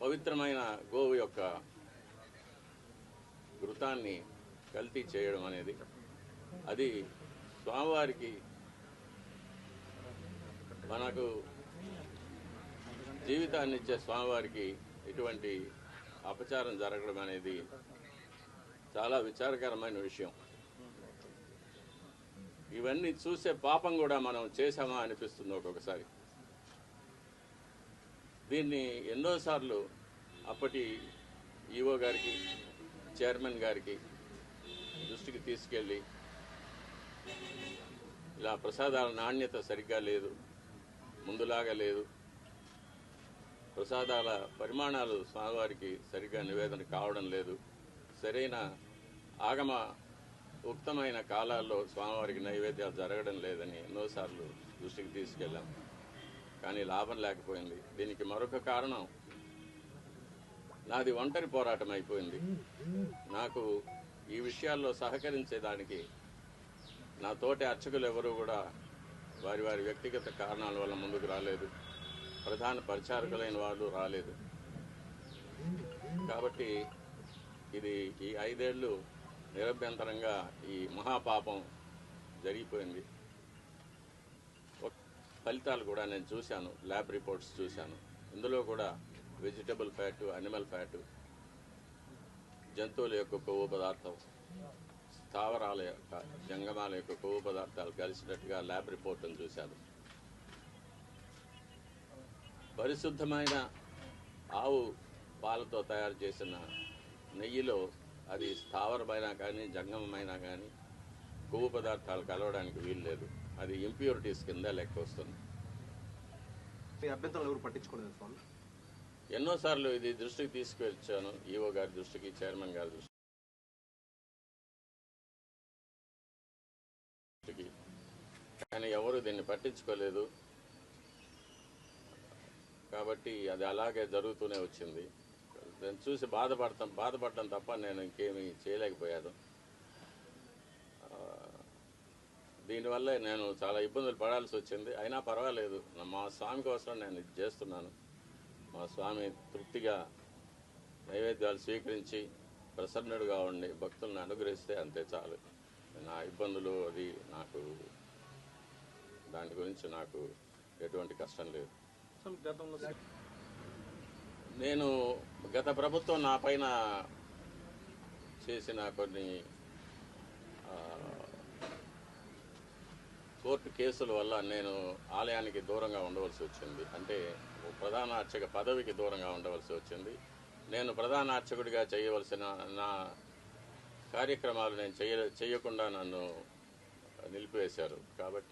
పవిత్రమైన గోవు యొక్క ఘృతాన్ని కల్తీ చేయడం అనేది అది స్వామివారికి మనకు జీవితాన్ని ఇచ్చే స్వామివారికి ఇటువంటి అపచారం జరగడం అనేది చాలా విచారకరమైన విషయం. ఇవన్నీ చూసే పాపం కూడా మనం చేశామా అనిపిస్తుంది ఒక్కొక్కసారి. దీన్ని ఎన్నోసార్లు అప్పటి ఈవో గారికి, చైర్మన్ గారికి దృష్టికి తీసుకెళ్ళి ఇలా ప్రసాదాల నాణ్యత సరిగ్గా లేదు, ముందులాగా లేదు, ప్రసాదాల పరిమాణాలు స్వామివారికి సరిగ్గా నివేదన కావడం లేదు, సరైన ఆగమ ఉక్తమైన కాలాల్లో స్వామివారికి నైవేద్యాలు జరగడం లేదని ఎన్నోసార్లు దృష్టికి తీసుకెళ్ళాం. కానీ లాభం లేకపోయింది. దీనికి మరొక కారణం నాది ఒంటరి పోరాటం అయిపోయింది. నాకు ఈ విషయాల్లో సహకరించేదానికి నా తోటి అర్చకులు ఎవరూ కూడా వారి వారి వ్యక్తిగత కారణాల వల్ల ముందుకు రాలేదు. ప్రధాన పరిచారకులైన వాళ్ళు రాలేదు. కాబట్టి ఇది ఈ 5 ఏళ్ళు నిరభ్యంతరంగా ఈ మహాపాపం జరిగిపోయింది. ఫలితాలు కూడా నేను చూశాను, ల్యాబ్ రిపోర్ట్స్ చూశాను. ఇందులో కూడా వెజిటబుల్ ఫ్యాటు, అనిమల్ ఫ్యాటు, జంతువుల యొక్క కొవ్వు పదార్థం, స్థావరాల యొక్క జంగమాల యొక్క కొవ్వు పదార్థాలు కలిసినట్టుగా ల్యాబ్ రిపోర్ట్ను చూశాను. పరిశుద్ధమైన ఆవు పాలతో తయారు చేసిన నెయ్యిలో అది స్థావరమైనా కానీ జంగమైనా కానీ కొవ్వు పదార్థాలు కలవడానికి వీలు లేదు. అది ఇంప్యూరిటీస్ కింద లెక్క వస్తుంది. ఎన్నోసార్లు ఇది దృష్టికి తీసుకువచ్చాను, ఈవో గారి దృష్టికి, చైర్మన్ గారి దృష్టికి, కానీ ఎవరు దీన్ని పట్టించుకోలేదు. కాబట్టి అది అలాగే జరుగుతూనే వచ్చింది. నేను చూసి బాధపడటం తప్ప నేను ఇంకేమీ చేయలేకపోయాను. దీనివల్ల నేను చాలా ఇబ్బందులు పడాల్సి వచ్చింది. అయినా పర్వాలేదు, మా స్వామి కోసం నేను ఇది చేస్తున్నాను. మా స్వామి తృప్తిగా నైవేద్యాలు స్వీకరించి ప్రసన్నుడుగా ఉండి భక్తులను అనుగ్రహిస్తే అంతే చాలు. నా ఇబ్బందులు అది నాకు దాని గురించి నాకు ఎటువంటి కష్టం లేదు. నేను గత ప్రభుత్వం నా పైన చేసిన కొన్ని కోర్టు కేసుల వల్ల నేను ఆలయానికి దూరంగా ఉండవలసి వచ్చింది. అంటే ప్రధాన అర్చక పదవికి దూరంగా ఉండవలసి వచ్చింది. నేను ప్రధాన అర్చకుడిగా చేయవలసిన నా కార్యక్రమాలు నేను చేయకుండా నన్ను నిలిపివేశారు. కాబట్టి